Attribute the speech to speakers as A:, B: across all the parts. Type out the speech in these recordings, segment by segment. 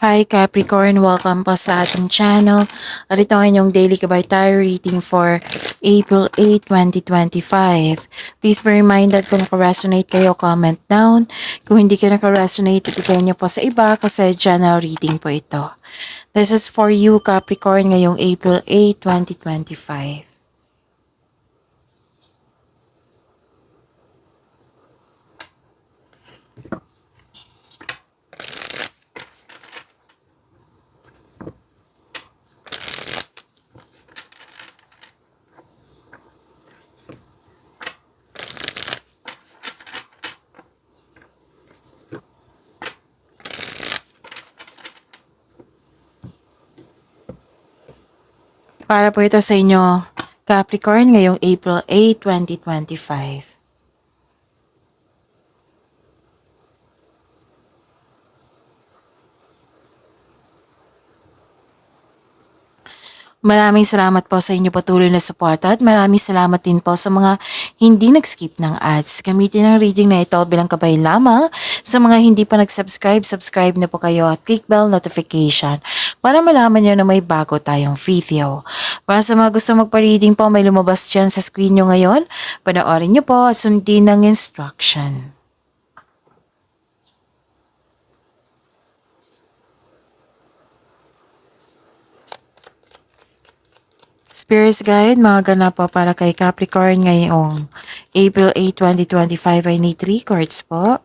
A: Hi Capricorn, welcome po sa ating channel. At ito ang inyong daily kabay tayo reading for April 8, 2025. Please be reminded kung naka-resonate kayo, comment down. Kung hindi ka naka-resonate, ibigay niyo po sa iba kasi general reading po ito. This is for you Capricorn ngayong April 8, 2025. Para po ito sa inyo, Capricorn, ngayong April 8, 2025. Maraming salamat po sa inyo patuloy na suporta at maraming salamat din po sa mga hindi nag-skip ng ads. Gamitin ang reading na ito bilang kabay lamang. Sa mga hindi pa nag-subscribe, subscribe na po kayo at click bell notification para malaman nyo na may bago tayong video. Para sa mga gusto magpa-reading po, may lumabas dyan sa screen nyo ngayon. Panoorin nyo po at sundin ng instruction. Spirits Guide, mga ganap po para kay Capricorn ngayong April 8, 2025 ay need 3 cards po.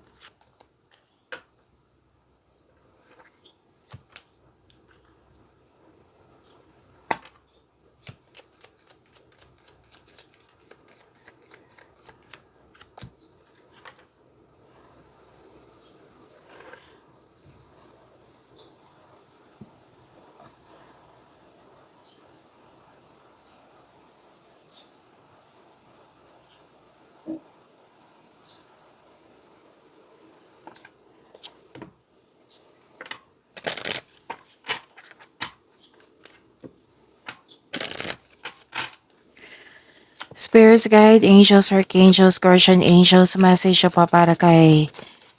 A: Spirits Guide, Angels, Archangels, Guardian Angels, message po para kay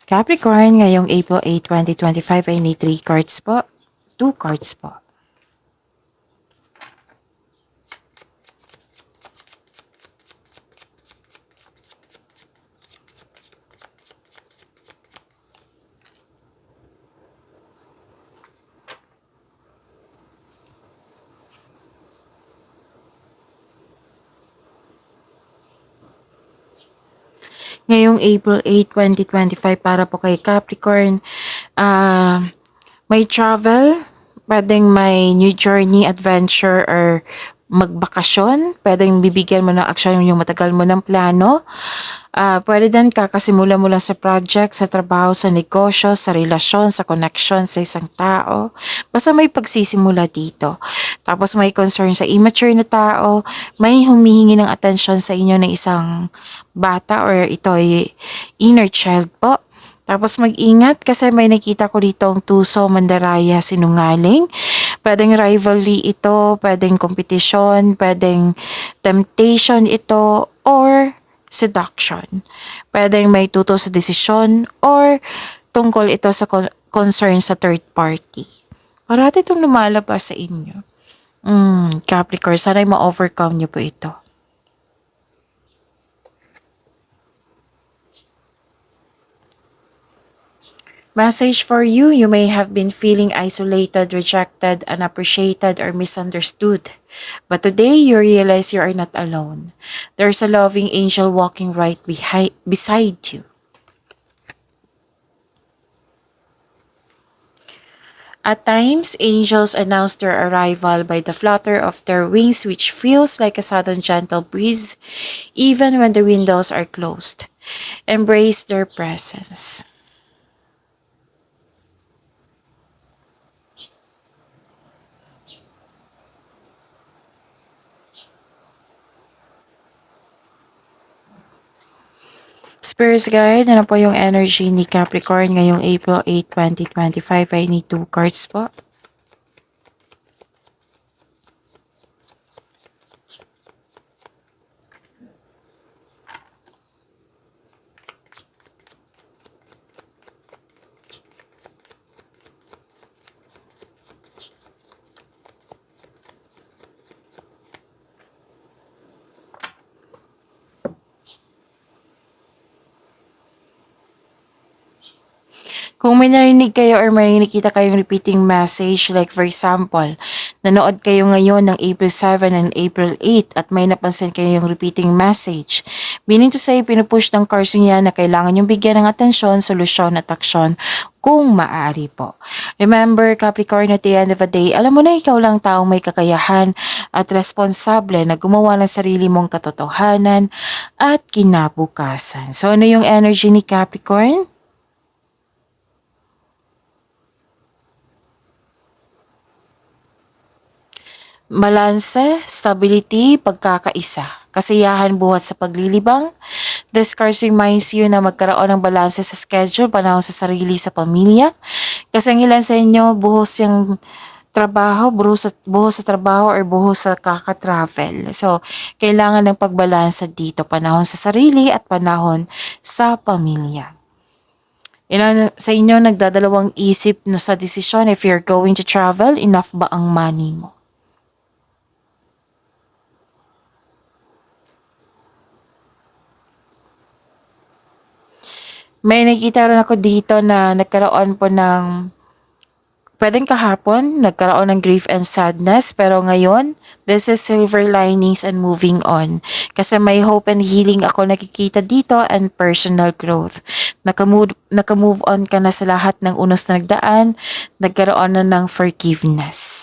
A: Capricorn ngayong April 8, 2025 ay need 3 cards po. 2 cards po. Ngayong April 8, 2025 para po kay Capricorn, may travel, pwedeng may new journey, adventure, or magbakasyon. Pwedeng bibigyan mo ng aksyon yung matagal mo ng plano. Pwede din kakasimula mo lang sa project, sa trabaho, sa negosyo, sa relasyon, sa connection sa isang tao. Basta may pagsisimula dito. Tapos may concern sa immature na tao, may humihingi ng attention sa inyo ng isang bata or ito ay inner child po. Tapos mag-ingat kasi may nakita ko dito ang tuso, mandaraya, sinungaling. Pwedeng rivalry ito, pwedeng competition, pwedeng temptation ito, or seduction. Pwedeng may tuto sa desisyon or tungkol ito sa concern sa third party. Parati itong lumalabas sa inyo. Capricorn, sana'y ma-overcome niyo po ito. Message for you, you may have been feeling isolated, rejected, unappreciated, or misunderstood. But today, you realize you are not alone. There's a loving angel walking right beside you. At times, angels announce their arrival by the flutter of their wings, which feels like a sudden gentle breeze, even when the windows are closed. Embrace their presence. Spirits Guide, ano po yung energy ni Capricorn ngayong April 8, 2025? I need 2 cards po. Kung may narinig kayo or may nakita kayong repeating message, like for example, nanood kayo ngayon ng April 7 and April 8 at may napansin kayo yung repeating message, meaning to say, pinupush ng cards niya na kailangan yung bigyan ng atensyon, solusyon at aksyon kung maaari po. Remember, Capricorn, at the end of the day, alam mo na ikaw lang taong may kakayahan at responsable na gumawa ng sarili mong katotohanan at kinabukasan. So, ano yung energy ni Capricorn? Balanse, stability, pagkakaisa, kasiyahan buhat sa paglilibang. This card reminds you na magkaroon ng balanse sa schedule, panahon sa sarili, sa pamilya. Kasi ang ilan sa inyo, buhos yung trabaho, buhos sa trabaho or buhos sa kaka-travel. So, kailangan ng pagbalansa dito, panahon sa sarili at panahon sa pamilya. Ilan sa inyo nagdadalawang isip na sa desisyon if you're going to travel, enough ba ang money mo? May nakita rin ako dito na nagkaroon po ng, pwedeng kahapon, nagkaroon ng grief and sadness, pero ngayon, this is silver linings and moving on. Kasi may hope and healing ako nakikita dito and personal growth. Nakamove on ka na sa lahat ng unos na nagdaan, nagkaroon na ng forgiveness.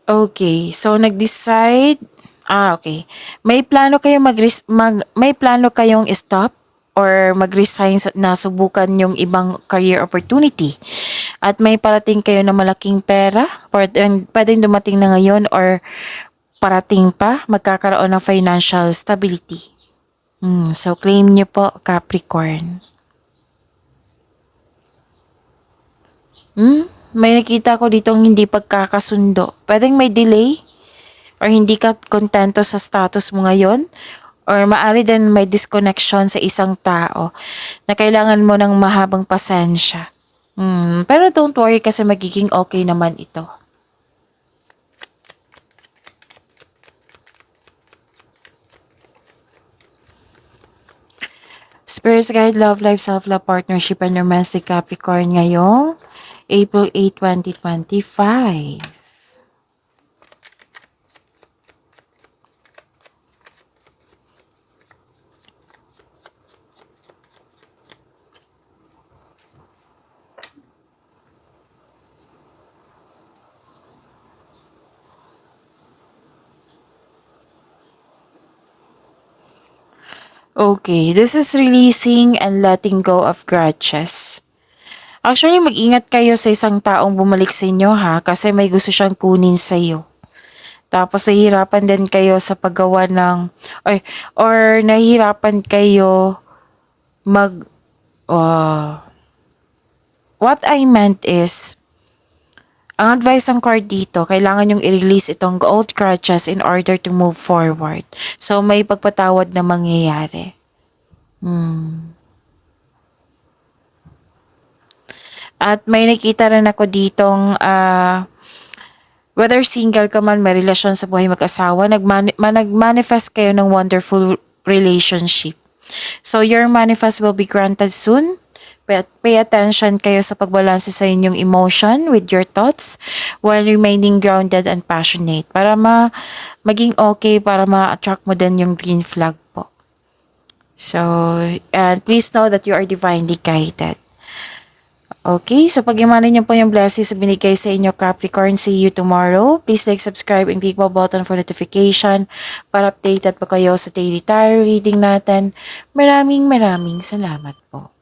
A: Okay, so nag-decide, okay. May plano kayong may plano kayong stop or mag-resign na subukan yung ibang career opportunity. At may parating kayo na malaking pera, or pwedeng dumating na ngayon or parating pa, magkakaroon ng financial stability. So claim niyo po, Capricorn. May nakita ko ditong hindi pagkakasundo. Pwedeng may delay or hindi ka kontento sa status mo ngayon or maaari din may disconnection sa isang tao na kailangan mo ng mahabang pasensya. Pero don't worry kasi magiging okay naman ito. Spirits Guide, Love Life, Self-Love, Partnership, and Domestic Capricorn ngayong April 8, 2025. Okay, this is releasing and letting go of grudges. Actually, mag-ingat kayo sa isang taong bumalik sa inyo ha, kasi may gusto siyang kunin sa iyo. Tapos nahihirapan din kayo sa paggawa ng, or nahihirapan kayo mag, what I meant is, ang advice ng card dito, kailangan yung i-release itong old grudges in order to move forward. So, may pagpatawad na mangyayari. At may nakita rin ako ditong, whether single ka man, may relasyon sa buhay mag-asawa, nag-manifest kayo ng wonderful relationship. So, your manifest will be granted soon. Pay attention kayo sa pagbalanse sa inyong emotion with your thoughts while remaining grounded and passionate para maging okay, para ma-attract mo din yung green flag po. So, and please know that you are divinely guided. Okay, so pag-imanin niyo po yung blessings na binigay sa inyo, Capricorn. See you tomorrow. Please like, subscribe, and click the button for notification para updated po kayo sa daily tarot reading natin. Maraming salamat po.